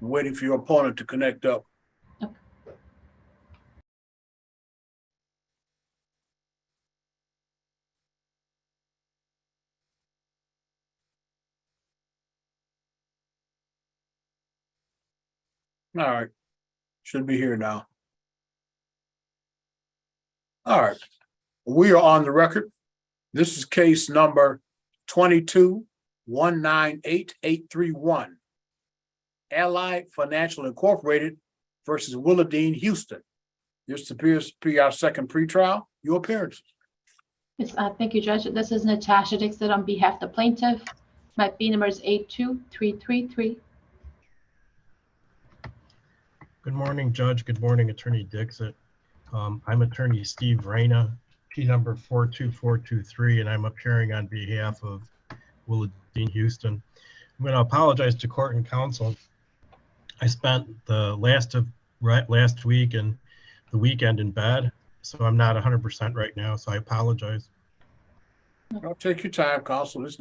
I'm waiting for your opponent to connect up. Okay. All right. Should be here now. All right. We are on the record. This is case number 22-198-831. Allied Financial Incorporated versus Willardine Houston. This appears to be our second pretrial. Your appearance. Yes, thank you, Judge. This is Natasha Dixon on behalf of the plaintiff. My fee number is 82333. Good morning, Judge. Good morning, Attorney Dixit. I'm Attorney Steve Reyna, P number 42423, and I'm appearing on behalf of Willardine Houston. I'm going to apologize to court and counsel. I spent the last week and the weekend in bed, so I'm not 100% right now, so I apologize. Don't take your time, counsel. It's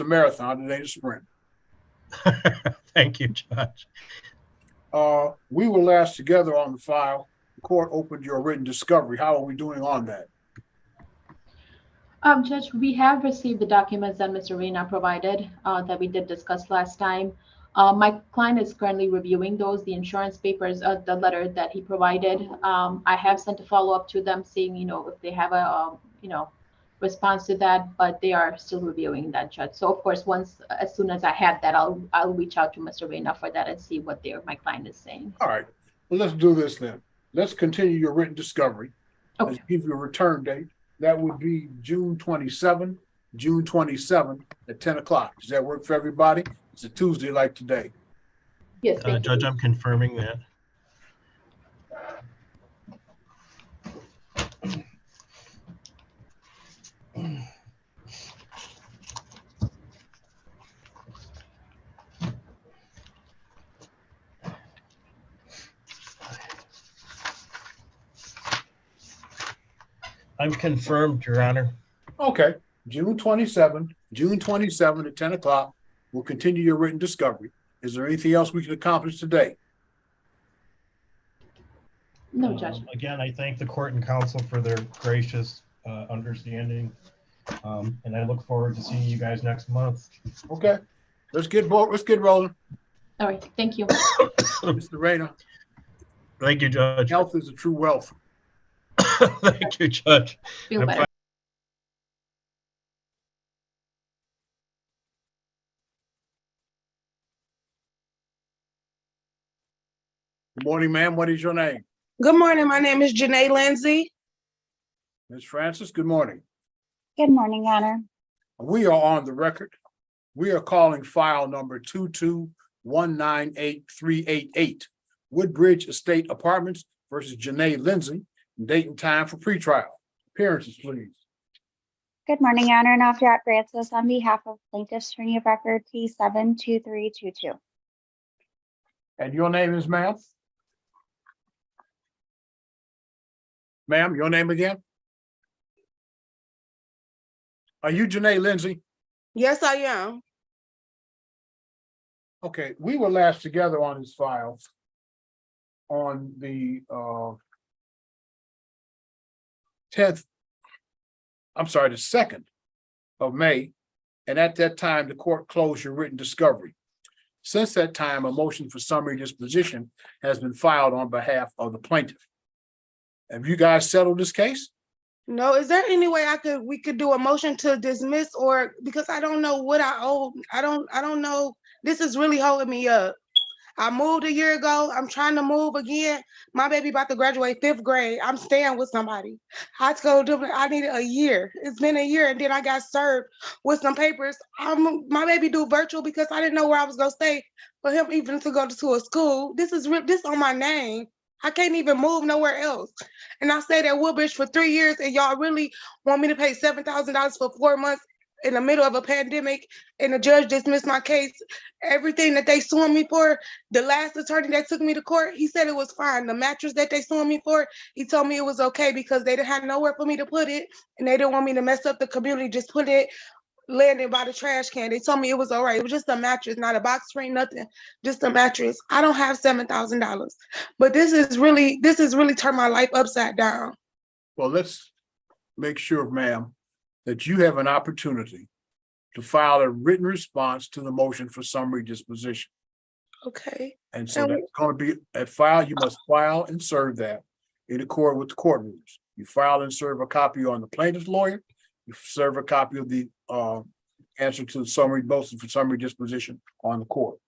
a marathon. It ain't a sprint. Thank you, Judge. We were last together on the file. The court opened your written discovery. How are we doing on that? Judge, we have received the documents that Mr. Reyna provided that we did discuss last time. My client is currently reviewing those, the insurance papers, the letter that he provided. I have sent a follow-up to them, seeing, if they have a, response to that, but they are still reviewing that, Judge. So of course, as soon as I have that, I'll reach out to Mr. Reyna for that and see what my client is saying. All right. Well, let's do this then. Let's continue your written discovery. Okay. Let's give you a return date. That would be June 27 at 10 o'clock. Does that work for everybody? It's a Tuesday like today. Yes, Judge, I'm confirming that. I'm confirmed, Your Honor. Okay. June 27 at 10 o'clock. We'll continue your written discovery. Is there anything else we can accomplish today? No, Judge. Again, I thank the court and counsel for their gracious understanding, and I look forward to seeing you guys next month. Okay. Let's get rolling. All right. Thank you. Mr. Reyna. Thank you, Judge. Health is a true wealth. Thank you, Judge. Feel better. Good morning, ma'am. What is your name? Good morning. My name is Janae Lindsay. Ms. Francis, good morning. Good morning, Your Honor. We are on the record. We are calling file number 22-198-388, Woodbridge Estate Apartments versus Janae Lindsay. Date and time for pretrial. Appearances, please. Good morning, Your Honor. Nafjat Francis on behalf of Plaintiffs Attorney of Record P72322. And your name is, ma'am? Ma'am, your name again? Are you Janae Lindsay? Yes, I am. Okay, we were last together on this file on the 10th, I'm sorry, the 2nd of May. And at that time, the court closed your written discovery. Since that time, a motion for summary disposition has been filed on behalf of the plaintiff. Have you guys settled this case? No, is there any way we could do a motion to dismiss, or because I don't know what I owe. I don't know. This is really holding me up. I moved a year ago. I'm trying to move again. My baby about to graduate 5th grade. I'm staying with somebody. I told them I needed a year. It's been a year, and then I got served with some papers. My baby do virtual because I didn't know where I was gonna stay for him even to go to a school. This on my name. I can't even move nowhere else. And I stayed at Woodbridge for 3 years, and y'all really want me to pay $7,000 for 4 months in the middle of a pandemic, and the judge dismissed my case. Everything that they suing me for, the last attorney that took me to court, he said it was fine. The mattress that they suing me for, he told me it was okay because they didn't have nowhere for me to put it, and they didn't want me to mess up the community, just put it landing by the trash can. They told me it was all right. It was just a mattress, not a box spring, nothing, just a mattress. I don't have $7,000, but this is really turned my life upside down. Well, let's make sure, ma'am, that you have an opportunity to file a written response to the motion for summary disposition. Okay. And so that's going to be a file. You must file and serve that in accord with the court rules. You file and serve a copy on the plaintiff's lawyer. You serve a copy of the answer to the summary motion for summary disposition on the court.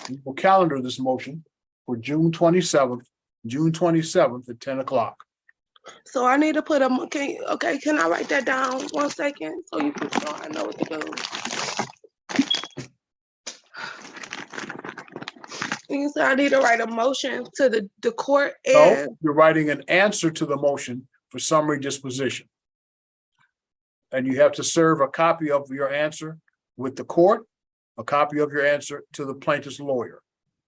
We will calendar this motion for June 27th at 10 o'clock. So I need to put a, can I write that down 1 second so you can so I know what to do? You said I need to write a motion to the court and. No, you're writing an answer to the motion for summary disposition. And you have to serve a copy of your answer with the court, a copy of your answer to the plaintiff's lawyer.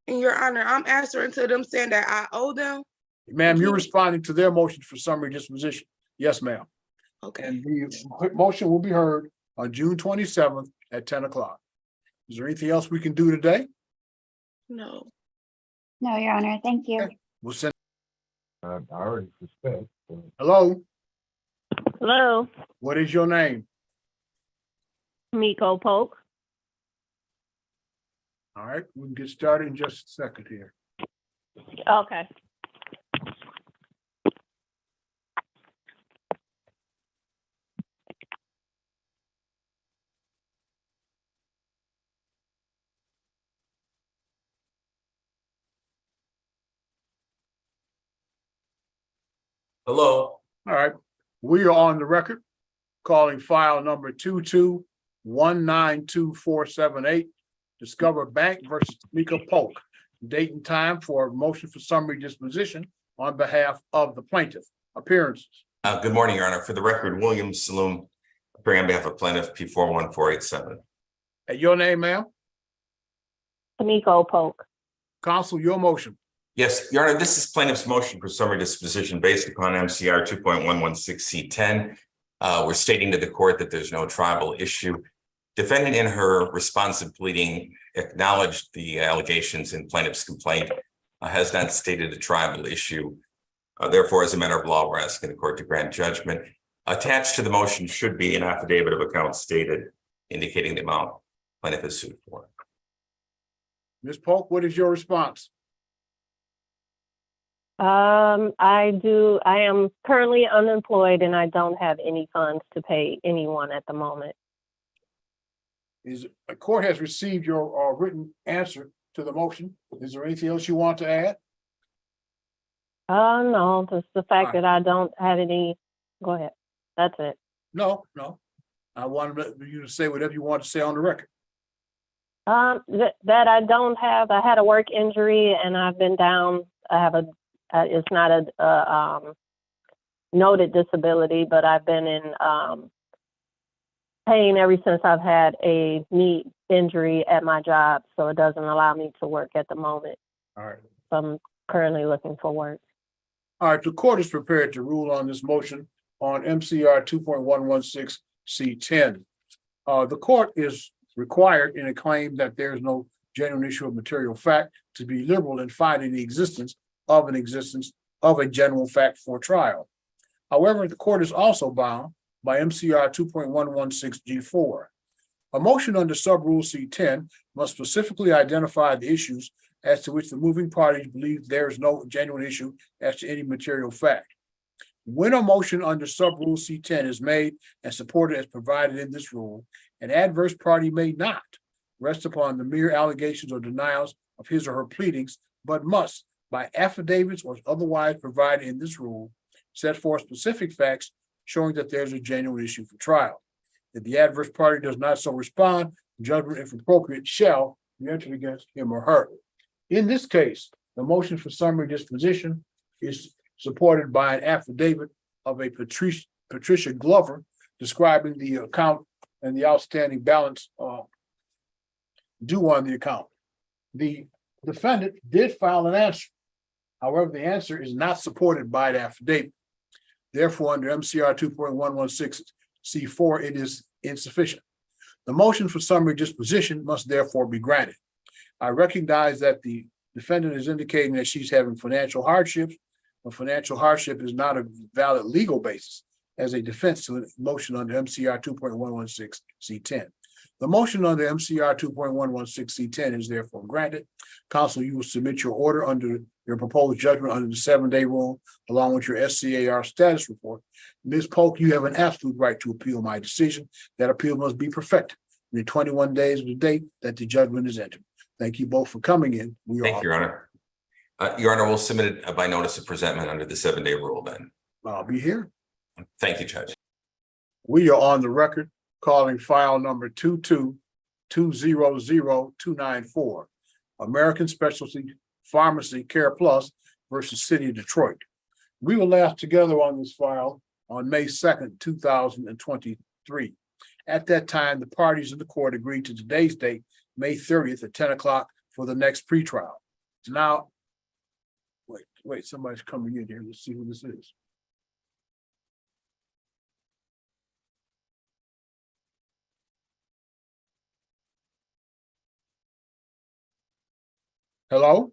In your honor, I'm answering to them saying that I owe them. Ma'am, you're responding to their motion for summary disposition. Yes, ma'am. Okay. And the motion will be heard on June 27th at 10 o'clock. Is there anything else we can do today? No. No, Your Honor. Thank you. Okay. We'll send. I already suspect. Hello, Hello, what is your name? Miko Polk. All right, we can get started in just a second here. Okay. Hello. All right, we are on the record calling file number 22-192478, Discover Bank versus Mika Polk. Date and time for a motion for summary disposition on behalf of the plaintiff. Appearances. Good morning, Your Honor. For the record, William Saloom, appearing on behalf of plaintiff P41487. And your name, ma'am? Miko Polk. Counsel, your motion. Yes, Your Honor, this is plaintiff's motion for summary disposition based upon MCR 2.116C10. We're stating to the court that there's no tribal issue. Defendant in her responsive pleading acknowledged the allegations in plaintiff's complaint, has not stated a tribal issue. Therefore, as a matter of law, we're asking the court to grant judgment. Attached to the motion should be an affidavit of account stated indicating the amount plaintiff is sued for. Ms. Polk, what is your response? I am currently unemployed and I don't have any funds to pay anyone at the moment. Is a court has received your written answer to the motion. Is there anything else you want to add? No, just the fact All right. that I don't have any, go ahead. That's it. No. I wanted you to say whatever you want to say on the record. That I don't have, I had a work injury and I've been down. I have it's not a noted disability, but I've been in pain ever since I've had a knee injury at my job. So it doesn't allow me to work at the moment. All right. So I'm currently looking for work. All right, the court is prepared to rule on this motion on MCR 2.116C10. The court is required in a claim that there is no genuine issue of material fact to be liberal in finding the existence of a general fact for trial. However, the court is also bound by MCR 2.116G4. A motion under subrule C10 must specifically identify the issues as to which the moving parties believe there is no genuine issue as to any material fact. When a motion under subrule C10 is made and supported as provided in this rule, an adverse party may not rest upon the mere allegations or denials of his or her pleadings, but must, by affidavits or otherwise provided in this rule, set forth specific facts showing that there's a genuine issue for trial. If the adverse party does not so respond, judgment, if appropriate, shall be entered against him or her. In this case, the motion for summary disposition is supported by an affidavit of a Patricia Glover describing the account and the outstanding balance due on the account. The defendant did file an answer. However, the answer is not supported by the affidavit. Therefore, under MCR 2.116C4, it is insufficient. The motion for summary disposition must therefore be granted. I recognize that the defendant is indicating that she's having financial hardships, but financial hardship is not a valid legal basis as a defense to a motion under MCR 2.116C10. The motion under MCR 2.116C10 is therefore granted. Counsel, you will submit your order under your proposed judgment under the 7-day rule, along with your SCAR status report. Ms. Polk, you have an absolute right to appeal my decision. That appeal must be perfected within 21 days of the date that the judgment is entered. Thank you both for coming in. Thank you, Your Honor. Your Honor, we'll submit it by notice of presentment under the 7-day rule then. I'll be here. Thank you, Judge. We are on the record calling file number 222000294, American Specialty Pharmacy Care Plus versus City of Detroit. We were last together on this file on May 2nd, 2023. At that time, the parties in the court agreed to today's date, May 30th at 10 o'clock for the next pretrial. Now, wait, somebody's coming in here. Let's see who this is. Hello?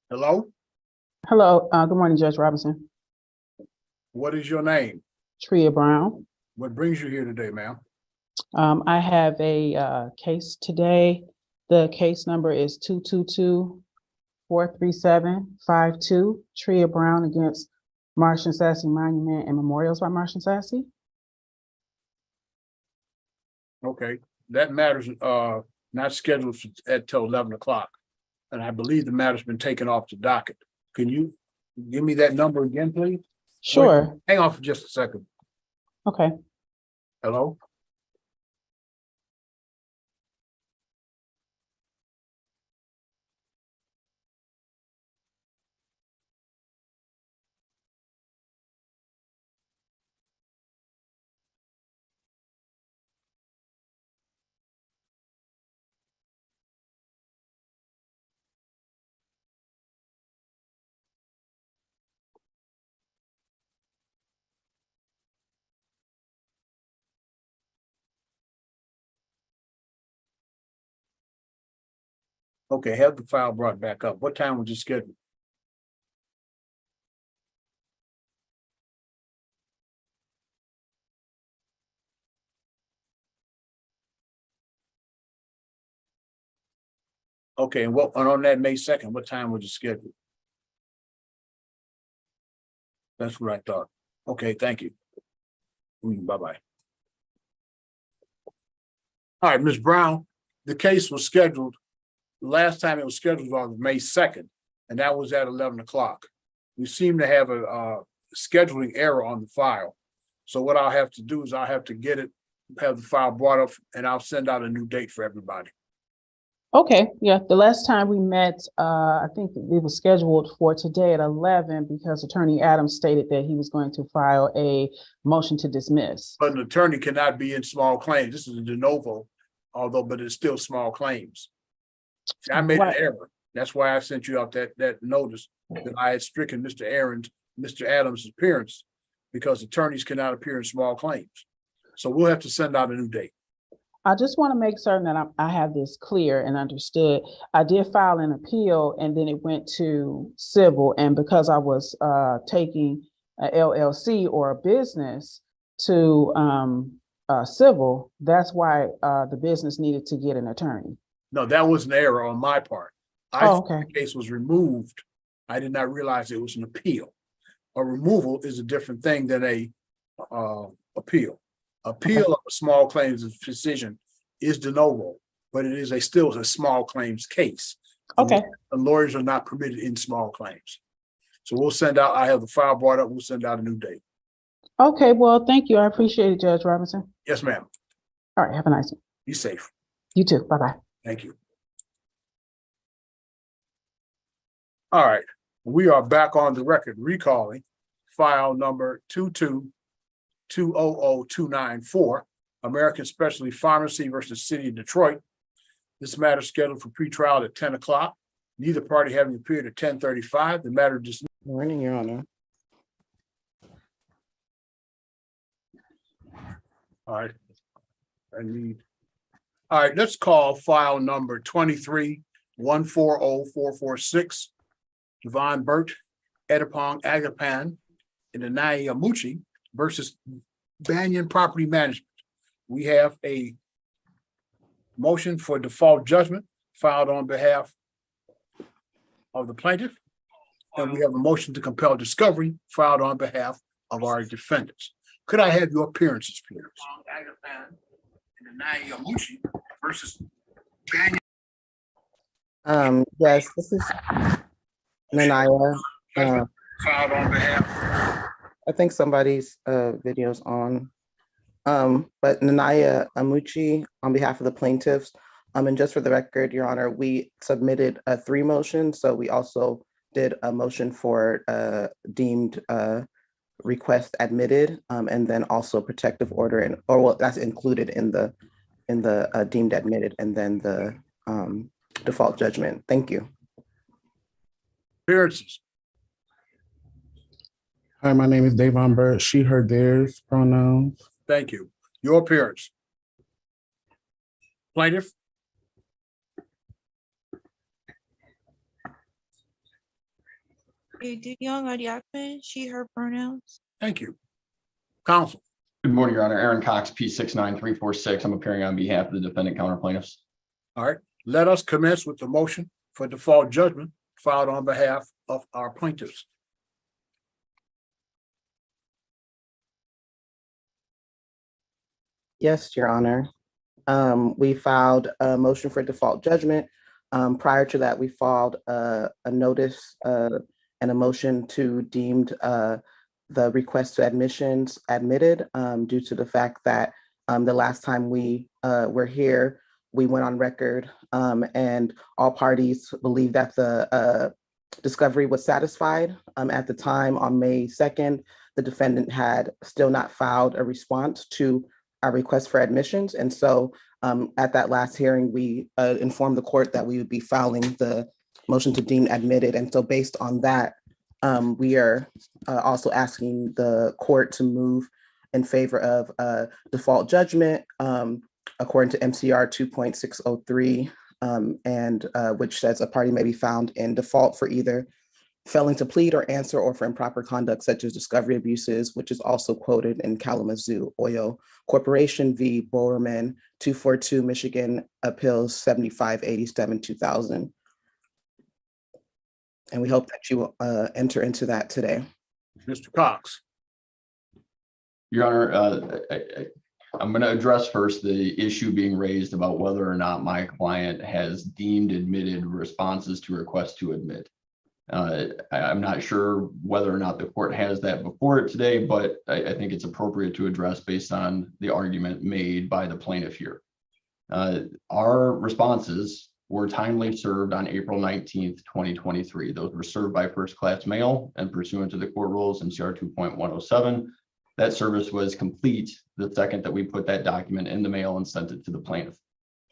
Hello? Hello, good morning, Judge Robinson. What is your name? Tria Brown. What brings you here today, ma'am? I have a case today. The case number is 222-43752, Tria Brown against Marsh and Sassy Monument and Memorials by Marsh and Sassy. Okay, that matter's not scheduled till 11 o'clock. And I believe the matter's been taken off the docket. Can you give me that number again, please? Sure. Wait, hang on for just a second. Okay. Hello? Okay, have the file brought back up. What time was it scheduled? Okay, and on that May 2nd, what time was it scheduled? That's what I thought. Okay, thank you. Bye-bye. All right, Ms. Brown, the case was scheduled. Last time it was scheduled on May 2nd, and that was at 11 o'clock. We seem to have a scheduling error on the file. So what I'll have to do is I'll have to have the file brought up, and I'll send out a new date for everybody. Okay, yeah, the last time we met, I think it was scheduled for today at 11 because Attorney Adams stated that he was going to file a motion to dismiss. But an attorney cannot be in small claims. This is a de novo, but it's still small claims. See, I made an error. That's why I sent you out that notice that I had stricken Mr. Adams' appearance because attorneys cannot appear in small claims. So we'll have to send out a new date. I just want to make certain that I have this clear and understood. I did file an appeal and then it went to civil. And because I was taking a LLC or a business to civil, that's why the business needed to get an attorney. No, that was an error on my part. I Oh, thought okay. the case was removed. I did not realize it was an appeal. A removal is a different thing than a appeal. Appeal of a small claims decision is de novo, but it is still a small claims case. Okay. The lawyers are not permitted in small claims. So we'll send out, I have the file brought up, we'll send out a new date. Okay, well, thank you. I appreciate it, Judge Robinson. Yes, ma'am. All right, have a nice one. Be safe. You too. Bye-bye. Thank you. All right, we are back on the record recalling file number 222000294, American Specialty Pharmacy versus City of Detroit. This matter is scheduled for pretrial at 10 o'clock. Neither party having appeared at 10:35. The matter dismissed. Morning, Your Honor. All right. All right, let's call file number 23140446. Devon Burt, Edipong Agapan, and Anaya Amuchi versus Banyan Property Management. We have a motion for default judgment filed on behalf of the plaintiff. And we have a motion to compel discovery filed on behalf of our defendants. Could I have your appearances, please? Agapan and Anaya Amuchi versus Banyan. Yes, this is Nanaya. Filed on behalf. I think somebody's video's on. But Nanaya Amuchi on behalf of the plaintiffs. And just for the record, Your Honor, we submitted 3 motions. So we also did a motion for deemed request admitted, and then also protective order, well, that's included in the deemed admitted, and then the default judgment. Thank you. Appearances. Hi, my name is Davon Burt. She, her, theirs pronouns. Thank you. Your appearance. Plaintiff. Young Adiakman, she, her pronouns. Thank you. Counsel. Good morning, Your Honor. Aaron Cox, P69346. I'm appearing on behalf of the defendant counter plaintiffs. All right. Let us commence with the motion for default judgment filed on behalf of our plaintiffs. Yes, Your Honor. We filed a motion for default judgment. Prior to that, we filed a notice and a motion to deemed the request to admissions admitted due to the fact that the last time we were here, we went on record and all parties believed that the discovery was satisfied. At the time on May 2nd, the defendant had still not filed a response to our request for admissions. And so at that last hearing, we informed the court that we would be filing the motion to deem admitted. And so based on that, we are also asking the court to move in favor of default judgment according to MCR 2.603, and which says a party may be found in default for either failing to plead or answer or for improper conduct such as discovery abuses, which is also quoted in Kalamazoo Oil Corporation v. Bowerman, 242 Michigan Appeals 7587 2000. And we hope that you will enter into that today. Mr. Cox. Your Honor, I'm going to address first the issue being raised about whether or not my client has deemed admitted responses to requests to admit. I'm not sure whether or not the court has that before it today, but I think it's appropriate to address based on the argument made by the plaintiff here. Our responses were timely served on April 19th, 2023. Those were served by first class mail and pursuant to the court rules MCR 2.107. That service was complete the second that we put that document in the mail and sent it to the plaintiff.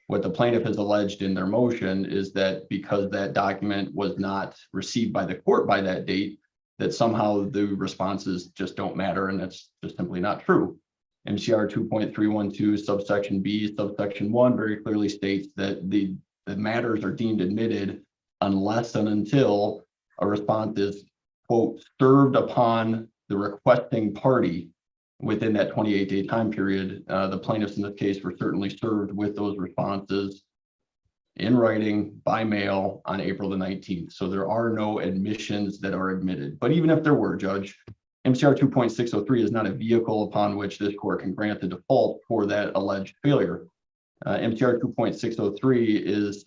What the plaintiff has alleged in their motion is that because that document was not received by the court by that date, that somehow the responses just don't matter, and that's just simply not true. MCR 2.312 subsection B subsection 1 very clearly states that the matters are deemed admitted unless and until a response is, quote, served upon the requesting party within that 28-day time period. The plaintiffs in this case were certainly served with those responses in writing by mail on April the 19th. So there are no admissions that are admitted. But even if there were, Judge, MCR 2.603 is not a vehicle upon which this court can grant the default for that alleged failure. MCR 2.603 is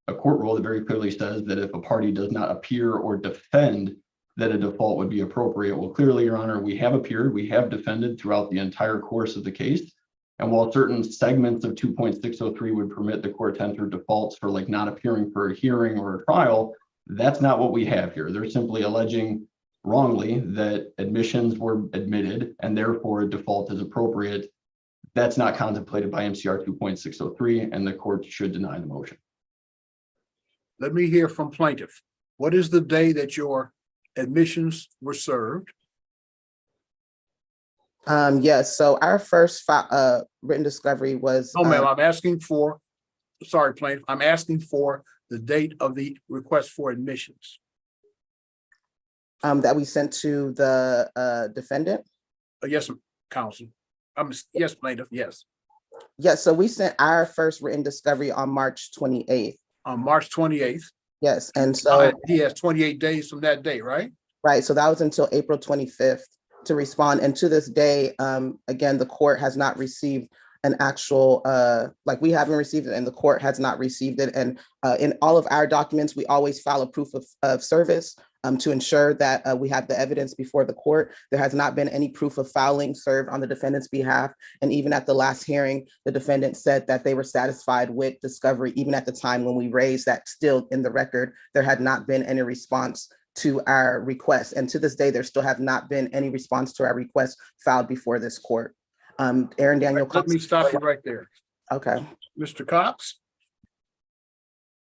a court rule that very clearly says that if a party does not appear or defend, that a default would be appropriate. Well, clearly, Your Honor, we have appeared, we have defended throughout the entire course of the case. And while certain segments of 2.603 would permit the court to enter defaults for like not appearing for a hearing or a trial, that's not what we have here. They're simply alleging wrongly that admissions were admitted and therefore a default is appropriate. That's not contemplated by MCR 2.603 and the court should deny the motion. Let me hear from plaintiff. What is the day that your admissions were served? Yes, so our first written discovery was. No, ma'am, I'm asking for, sorry, plaintiff, I'm asking for the date of the request for admissions. That we sent to the defendant? Yes, counsel. Yes, plaintiff, yes. Yes, so we sent our first written discovery on March 28th. On March 28th. Yes, and so. He has 28 days from that day, right? Right, so that was until April 25th to respond. And to this day, again, the court has not received an actual, like we haven't received it and the court has not received it. And in all of our documents, we always file a proof of service to ensure that we have the evidence before the court. There has not been any proof of filing served on the defendant's behalf. And even at the last hearing, the defendant said that they were satisfied with discovery, even at the time when we raised that still in the record, there had not been any response to our request. And to this day, there still have not been any response to our request filed before this court. Aaron Daniel. Let me stop you right there. Okay. Mr. Cox?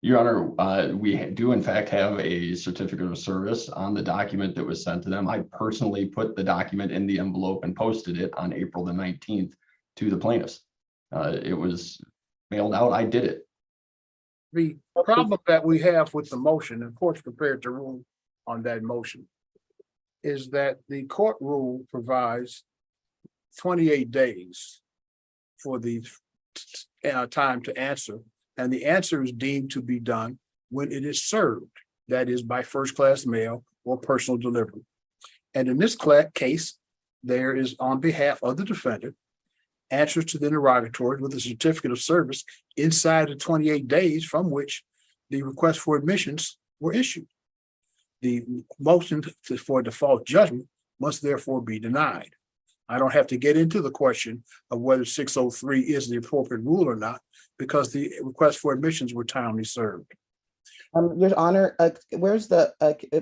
Your Honor, we do in fact have a certificate of service on the document that was sent to them. I personally put the document in the envelope and posted it on April the 19th to the plaintiffs. It was mailed out. I did it. The problem that we have with the motion, and court's prepared to rule on that motion, is that the court rule provides 28 days for the time to answer, and the answer is deemed to be done when it is served, that is by first-class mail or personal delivery. And in this case, there is on behalf of the defendant, answers to the interrogatory with a certificate of service inside of 28 days from which the request for admissions were issued. The motion for default judgment must therefore be denied. I don't have to get into the question of whether 603 is the appropriate rule or not, because the request for admissions were timely served. Your Honor, where's the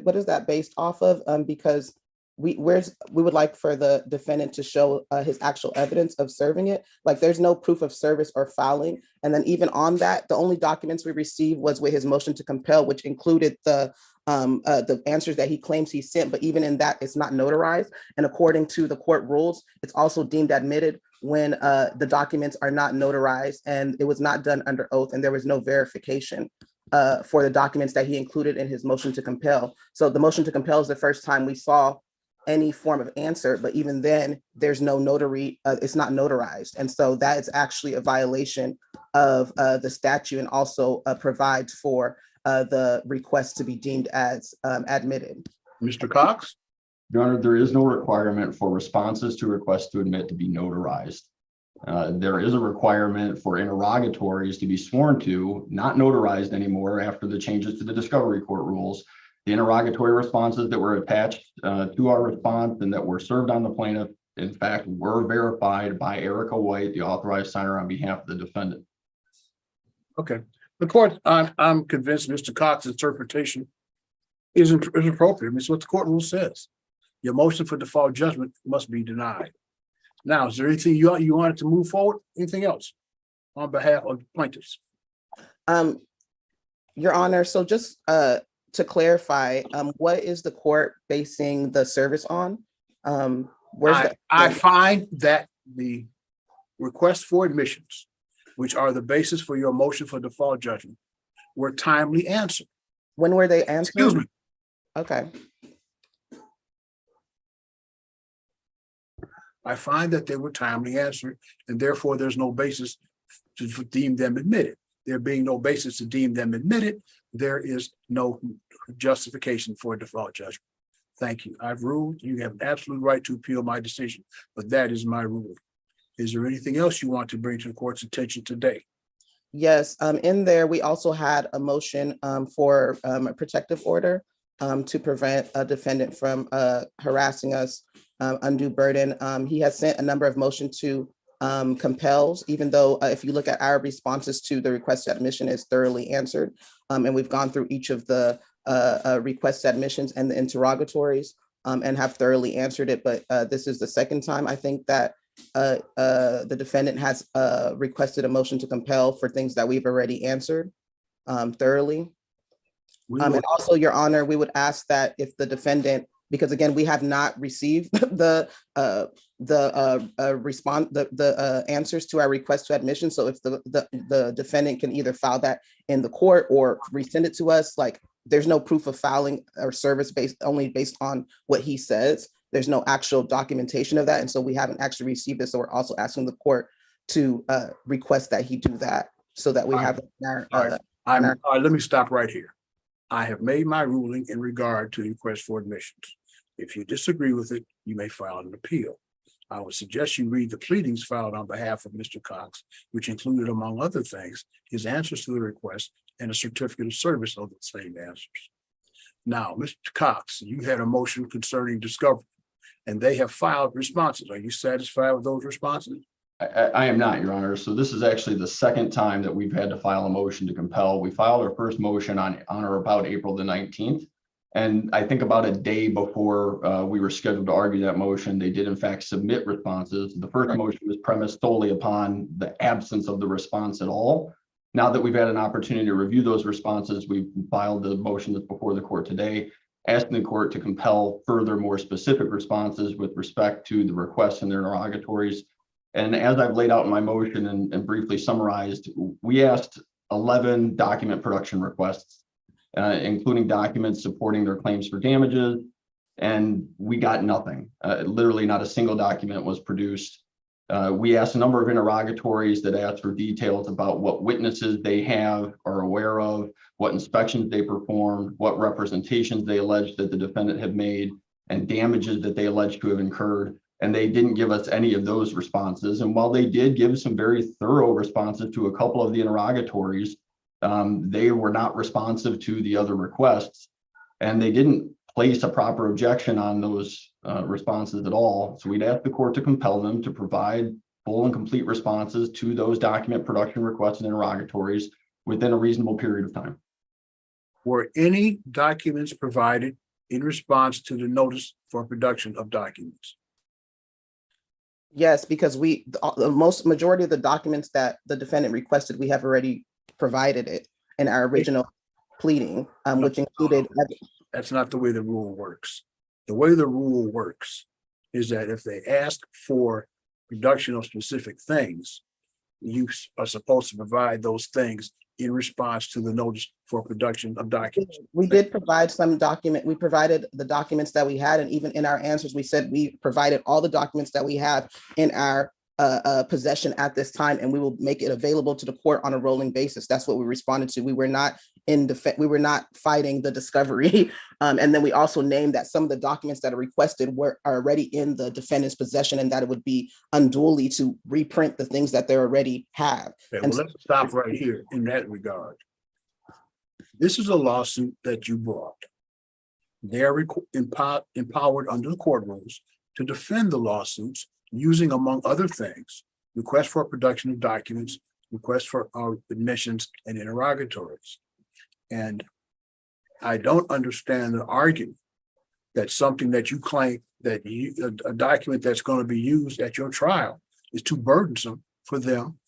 what is that based off of? Because we would like for the defendant to show his actual evidence of serving it. Like there's no proof of service or filing. And then even on that, the only documents we received was with his motion to compel, which included the answers that he claims he sent, but even in that, it's not notarized. And according to the court rules, it's also deemed admitted when the documents are not notarized and it was not done under oath and there was no verification for the documents that he included in his motion to compel. So the motion to compel is the first time we saw any form of answer, but even then there's no notary, it's not notarized. And so that is actually a violation of the statute and also provides for the request to be deemed as admitted. Mr. Cox? Your Honor, there is no requirement for responses to requests to admit to be notarized. There is a requirement for interrogatories to be sworn to, not notarized anymore after the changes to the discovery court rules. The interrogatory responses that were attached to our response and that were served on the plaintiff, in fact, were verified by Erica White, the authorized signer on behalf of the defendant. Okay. The court, I'm convinced Mr. Cox's interpretation is appropriate. I mean, it's what the court rule says. Your motion for default judgment must be denied. Now, is there anything you wanted to move forward? Anything else on behalf of the plaintiffs? Your Honor, so just to clarify, what is the court basing the service on? I find that the request for admissions, which are the basis for your motion for default judgment, were timely answered. When were they answered? Excuse me. Okay. I find that they were timely answered, and therefore there's no basis to deem them admitted. there being no basis to deem them admitted, there is no justification for a default judgment. Thank you. I've ruled. You have absolute right to appeal my decision, but that is my rule. Is there anything else you want to bring to the court's attention today? Yes, in there, we also had a motion for a protective order to prevent a defendant from harassing us, undue burden. He has sent a number of motions to compels, even though if you look at our responses to the request admission is thoroughly answered. And we've gone through each of the request admissions and the interrogatories and have thoroughly answered it. But this is the second time I think that the defendant has requested a motion to compel for things that we've already answered thoroughly. And also, Your Honor, we would ask that if the defendant, because again, we have not received the answers to our request to admission. So if the defendant can either file that in the court or resend it to us, like there's no proof of filing or service only based on what he says. There's no actual documentation of that. And so we haven't actually received it. So we're also asking the court to request that he do that so that we have let me stop right here. I have made my ruling in regard to the request for admissions. If you disagree with it, you may file an appeal. I would suggest you read the pleadings filed on behalf of Mr. Cox, which included, among other things, his answers to the request and a certificate of service of the same answers. Now, Mr. Cox, you had a motion concerning discovery, and they have filed responses. Are you satisfied with those responses? I am not, Your Honor. So this is actually the second time that we've had to file a motion to compel. We filed our first motion on or about April the 19th. And I think about a day before we were scheduled to argue that motion, they did in fact submit responses. The first motion was premised solely upon the absence of the response at all. Now that we've had an opportunity to review those responses, we've filed the motion that's before the court today, asking the court to compel further, more specific responses with respect to the requests and their interrogatories. And as I've laid out in my motion and briefly summarized, we asked 11 document production requests, including documents supporting their claims for damages, and we got nothing. Literally not a single document was produced. We asked a number of interrogatories that asked for details about what witnesses they have or are aware of, what inspections they performed, what representations they alleged that the defendant had made, and damages that they alleged to have incurred. And they didn't give us any of those responses. And while they did give some very thorough responses to a couple of the interrogatories, they were not responsive to the other requests, and they didn't place a proper objection on those responses at all. So we'd ask the court to compel them to provide full and complete responses to those document production requests and interrogatories within a reasonable period of time. Were any documents provided in response to the notice for production of documents? Yes, because the majority of the documents that the defendant requested, we have already provided it in our original pleading, which included. That's not the way the rule works. The way the rule works is that if they ask for production of specific things, you are supposed to provide those things in response to the notice for production of documents. We did provide some document. We provided the documents that we had, and even in our answers, we said we provided all the documents that we have in our possession at this time, and we will make it available to the court on a rolling basis. That's what we responded to. We were not we were not fighting the discovery. And then we also named that some of the documents that are requested are already in the defendant's possession, and that it would be unduly to reprint the things that they already have. Okay, well, let's stop right here in that regard. This is a lawsuit that you brought. They're empowered under the court rules to defend the lawsuits using, among other things, requests for production of documents, requests for admissions, and interrogatories. And I don't understand the argument that something that you claim that a document that's going to be used at your trial is too burdensome for them,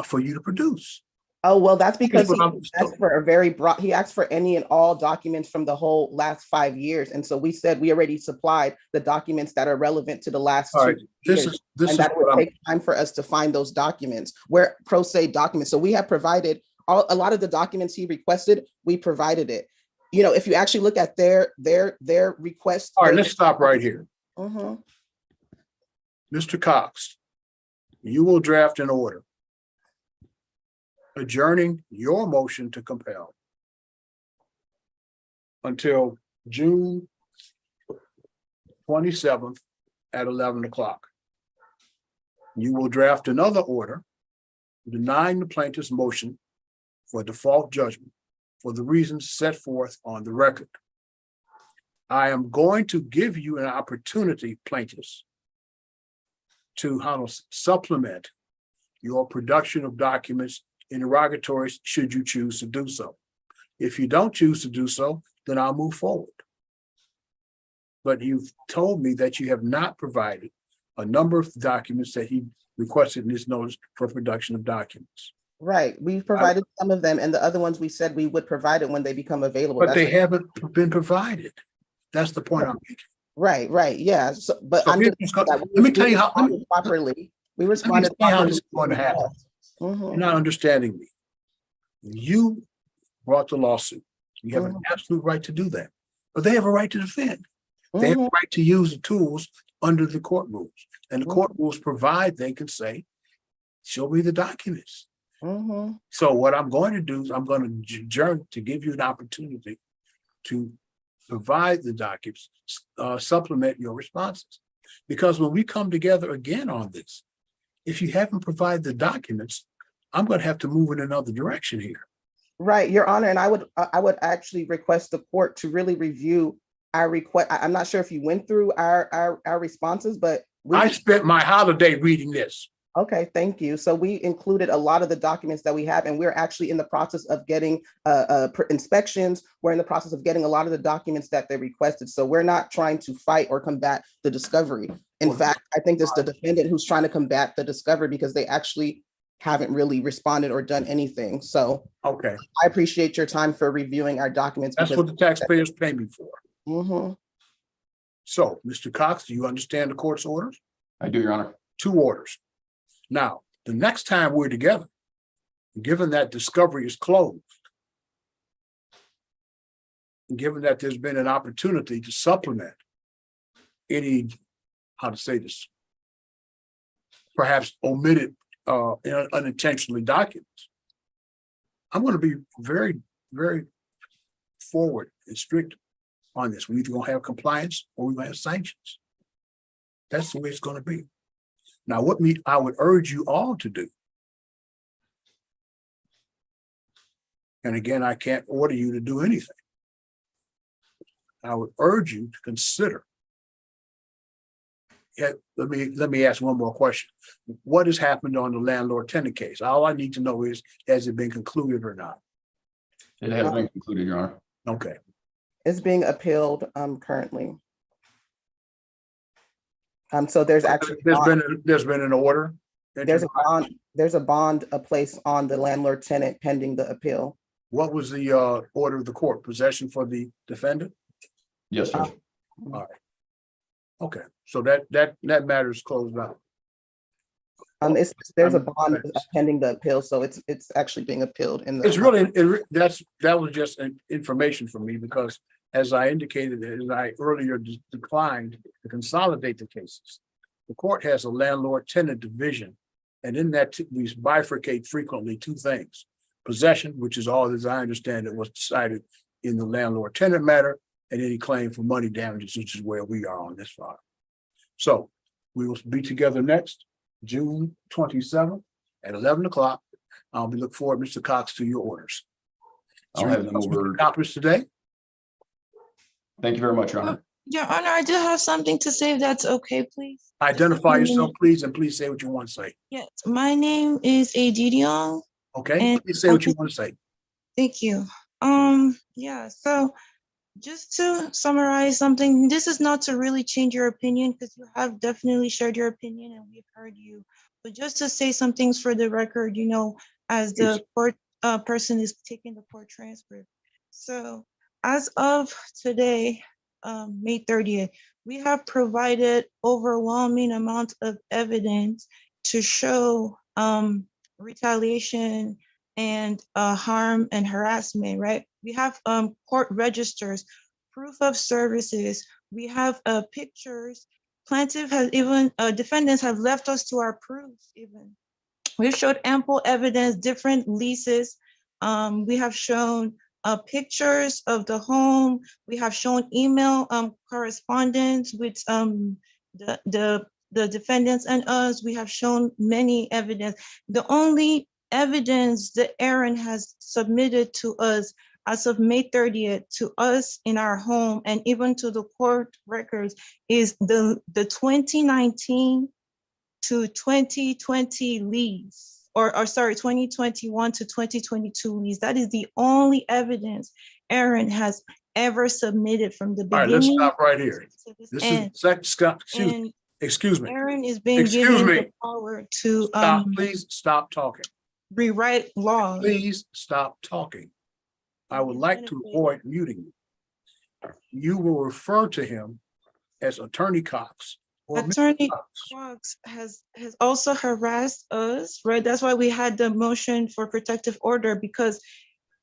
for you to produce. Oh, well, that's because he asked for a very broad, he asked for any and all documents from the whole last 5 years. And so we said we already supplied the documents that are relevant to the last 2 years. And that would take time for us to find those documents. We're pro se documents. So we have provided a lot of the documents he requested, we provided it. You know, if you actually look at their request. All right, let's stop right here. Mm-hmm. Mr. Cox, you will draft an order adjourning your motion to compel until June 27th at 11 o'clock. You will draft another order denying the plaintiff's motion for default judgment for the reasons set forth on the record. I am going to give you an opportunity, plaintiffs, to supplement your production of documents, interrogatories, should you choose to do so. If you don't choose to do so, then I'll move forward. But you've told me that you have not provided a number of documents that he requested in his notice for production of documents. Right, we've provided some of them, and the other ones we said we would provide it when they become available. But they haven't been provided. That's the point I'm making. Right, yeah. So, but So I'm just let me tell you how properly. We responded how properly. this is going to happen. Mhm. You're not understanding me. You brought the lawsuit. You have an absolute right to do that, but they have a right to defend. They have a right to use the tools under the court rules, and the court rules provide they can say, show me the documents. So what I'm going to do is I'm going to adjourn to give you an opportunity to provide the documents, supplement your responses. Because when we come together again on this, if you haven't provided the documents, I'm going to have to move in another direction here. Right, Your Honor, and I would actually request the court to really review our request. I'm not sure if you went through our responses, but I spent my holiday reading this. Okay, thank you. So we included a lot of the documents that we have, and we're actually in the process of getting inspections. We're in the process of getting a lot of the documents that they requested. So we're not trying to fight or combat the discovery. In fact, I think it's the defendant who's trying to combat the discovery because they actually haven't really responded or done anything. So okay, I appreciate your time for reviewing our documents. That's what the taxpayers pay me for. So, Mr. Cox, do you understand the court's orders? I do, Your Honor. 2 orders. Now, the next time we're together, given that discovery is closed, and given that there's been an opportunity to supplement any, how to say this, perhaps omitted unintentionally documents, I'm going to be very, very forward and strict on this. We're either going to have compliance or we're going to have sanctions. That's the way it's going to be. Now, what I would urge you all to do, and again, I can't order you to do anything. I would urge you to consider. Yeah, let me ask one more question. What has happened on the landlord-tenant case? All I need to know is, has it been concluded or not? It has been concluded, Your Honor. Okay. It's being appealed currently. So there's actually there's been an order. There's a bond placed on the landlord tenant pending the appeal. What was the order of the court? Possession for the defendant? Yes, sir. All right. Okay, so that matter is closed out. There's a bond pending the appeal, so it's actually being appealed in the. It's really that was just an information for me because, as I indicated, as I earlier declined to consolidate the cases, the court has a landlord-tenant division, and in that we bifurcate frequently 2 things: possession, which is all, as I understand it, was decided in the landlord-tenant matter, and any claim for money damages, which is where we are on this file. So we will be together next June 27th at 11 o'clock. I'll be looking forward, Mr. Cox, to your orders. I'll have them over. Accomplished today. Thank you very much, Your Honor. Your Honor, I do have something to say, if that's okay, please. Identify yourself, please, and please say what you want to say. Yes, my name is Adidiong. Okay, please say what you want to say. Thank you. Yeah, so just to summarize something, this is not to really change your opinion because you have definitely shared your opinion and we've heard you. But just to say some things for the record, you know, as the court person is taking the court transcript. So as of today, May 30th, we have provided overwhelming amount of evidence to show retaliation and harm and harassment, right? We have court registers, proof of services. We have pictures. Plaintiff has even, defendants have left us to our proofs even. We've showed ample evidence, different leases. We have shown pictures of the home. We have shown email correspondence with the defendants and us. We have shown many evidence. The only evidence that Aaron has submitted to us as of May 30th to us in our home and even to the court records is the 2019 to 2020 lease, or sorry, 2021 to 2022 lease. That is the only evidence Aaron has ever submitted from the All right, beginning. let's stop right here. This end. is, excuse me. Aaron is being Excuse given me. the power to Stop, please stop talking. rewrite laws. Please stop talking. I would like to avoid muting you. You will refer to him as Attorney Cox. or Mr. Attorney Cox. Cox has also harassed us, right? That's why we had the motion for protective order, because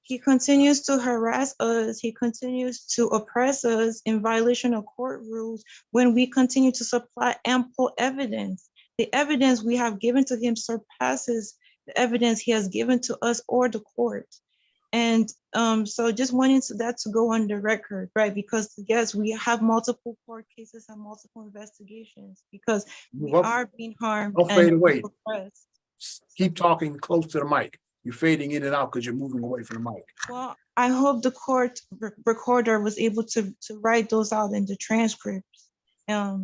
he continues to harass us. He continues to oppress us in violation of court rules when we continue to supply ample evidence. The evidence we have given to him surpasses the evidence he has given to us or the court. And so just wanting that to go on the record, right? Because yes, we have multiple court cases and multiple investigations because we are being harmed. Don't fade away. Oppressed. Keep talking close to the mic. You're fading in and out because you're moving away from the mic. Well, I hope the court recorder was able to write those out in the transcripts. Now,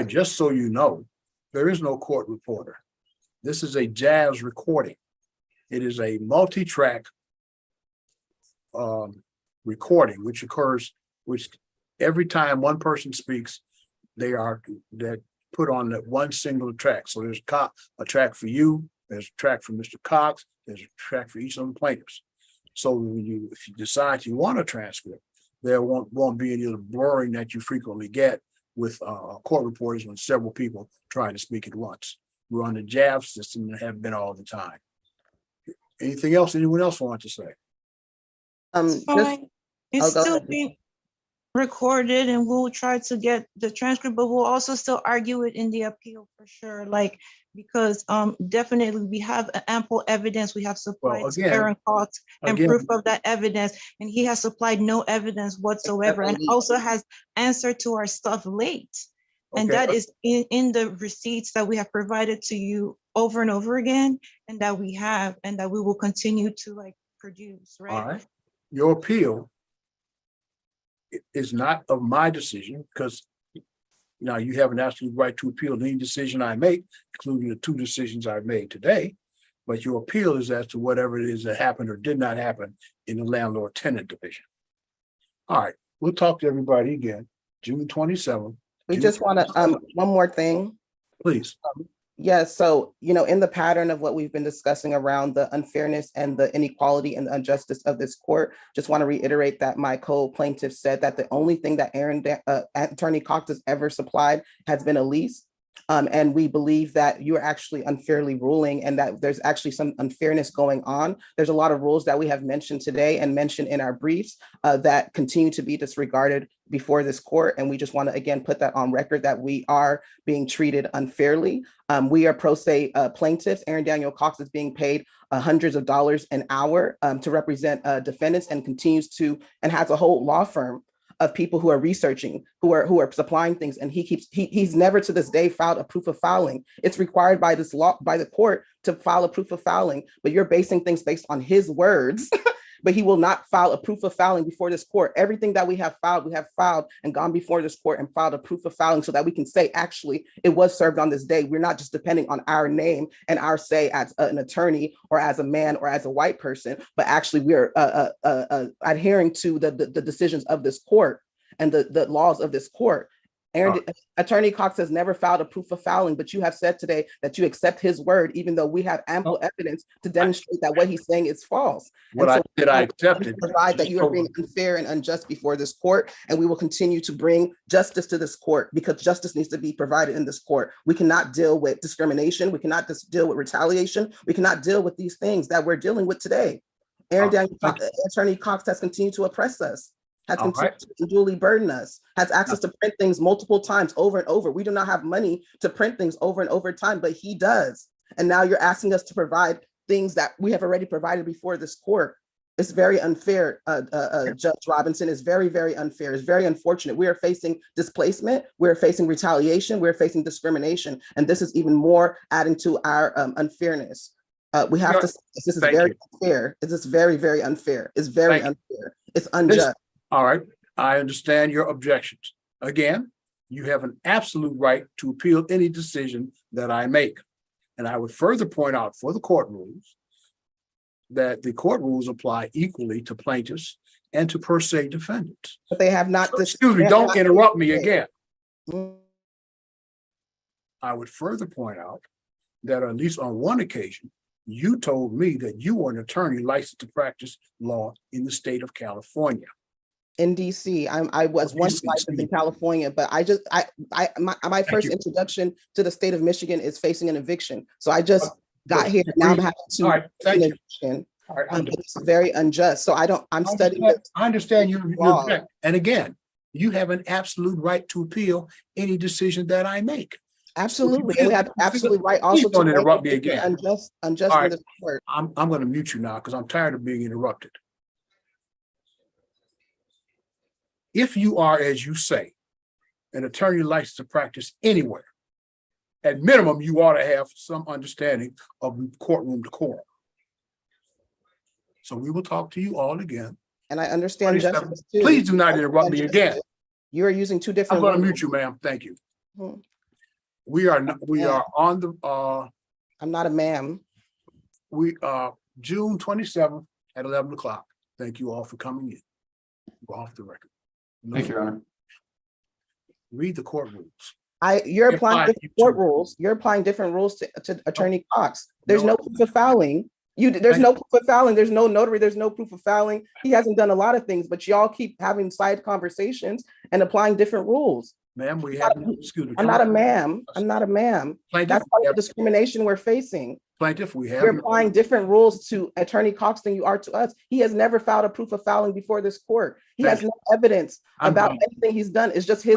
just so you know, there is no court reporter. This is a jazz recording. It is a multi-track recording, which every time one person speaks, they're put on that one single track. So there's a track for you, there's a track for Mr. Cox, there's a track for each of the plaintiffs. So if you decide you want a transcript, there won't be any of the blurring that you frequently get with court reporters when several people trying to speak at once. We're on the JAV system and have been all the time. Anything else anyone else want to say? It's still being recorded and we'll try to get the transcript, but we'll also still argue it in the appeal for sure. Because definitely we have ample evidence. We have supplied Aaron Cox and proof of that evidence, and he has supplied no evidence whatsoever and also has answered to our stuff late. And that is in the receipts that we have provided to you over and over again, and that we have, and that we will continue to produce, right? All right. Your appeal is not of my decision, because now you have an absolute right to appeal any decision I make, including the 2 decisions I've made today. But your appeal is as to whatever it is that happened or did not happen in the landlord-tenant division. All right, we'll talk to everybody again, June 27th. We just want to, one more thing. Please. Yes, so, in the pattern of what we've been discussing around the unfairness and the inequality and the injustice of this court, just want to reiterate that my co-plaintiff said that the only thing that Attorney Cox has ever supplied has been a lease. And we believe that you're actually unfairly ruling and that there's actually some unfairness going on. There's a lot of rules that we have mentioned today and mentioned in our briefs that continue to be disregarded before this court. And we just want to, again, put that on record that we are being treated unfairly. We are pro se plaintiffs. Aaron Daniel Cox is being paid hundreds of dollars an hour to represent defendants and continues to, and has a whole law firm of people who are researching, who are supplying things, and he's never to this day filed a proof of filing. It's required by this law, by the court, to file a proof of filing, but you're basing things based on his words. But he will not file a proof of filing before this court. Everything that we have filed and gone before this court and filed a proof of filing so that we can say, actually, it was served on this day. We're not just depending on our name and our say as an attorney or as a man or as a white person, but actually we're adhering to the decisions of this court and the laws of this court. Attorney Cox has never filed a proof of filing, but you have said today that you accept his word, even though we have ample evidence to demonstrate that what he's saying is false. I accept it. Provide that you are being unfair and unjust before this court, and we will continue to bring justice to this court because justice needs to be provided in this court. We cannot deal with discrimination. We cannot just deal with retaliation. We cannot deal with these things that we're dealing with today. Attorney Cox has continued to oppress us, has continued to unduly burden us, has access to print things multiple times over and over. We do not have money to print things over and over time, but he does. And now you're asking us to provide things that we have already provided before this court. It's very unfair, Judge Robinson. It's very, very unfair. It's very unfortunate. We are facing displacement. We're facing retaliation. We're facing discrimination. And this is even more adding to our unfairness. We have to, this is very unfair. This is very, very unfair. It's very unfair. It's unjust. All right. I understand your objections. Again, you have an absolute right to appeal any decision that I make. And I would further point out for the court rules that the court rules apply equally to plaintiffs and to per se defendants. But they have not. So, excuse me, don't interrupt me again. I would further point out that at least on one occasion, you told me that you were an attorney licensed to practice law in the state of California. In DC, I was once licensed in California, but my first introduction to the state of Michigan is facing an eviction. So I just got here. Now I'm having to. All right, thank you. Eviction. All right, it's very unjust. So I'm studying. I understand you object. And again, you have an absolute right to appeal any decision that I make. Absolutely. So we have absolute right also to interrupt me again. Unjust right. in this court. I'm going to mute you now because I'm tired of being interrupted. If you are, as you say, an attorney licensed to practice anywhere, at minimum, you ought to have some understanding of courtroom decorum. So we will talk to you all again. And I understand justice too. Please do not interrupt me again. You are using two different. I'm going to mute you, ma'am. Thank you. We are on the. I'm not a ma'am. We are June 27th at 11 o'clock. Thank you all for coming in. We're off the record. Thank you, Your Honor. Read the court rules. You're applying different court rules. You're applying different rules to Attorney Cox. There's no proof of fouling. There's no proof of fouling. There's no notary. There's no proof of fouling. He hasn't done a lot of things, but y'all keep having side conversations and applying different rules. Ma'am, we have. I'm not a ma'am. I'm not a ma'am. That's part of the discrimination we're facing. Plaintiff, we have. You're applying different rules to Attorney Cox than you are to us. He has never filed a proof of fouling before this court. He has no evidence about anything he's done. It's just his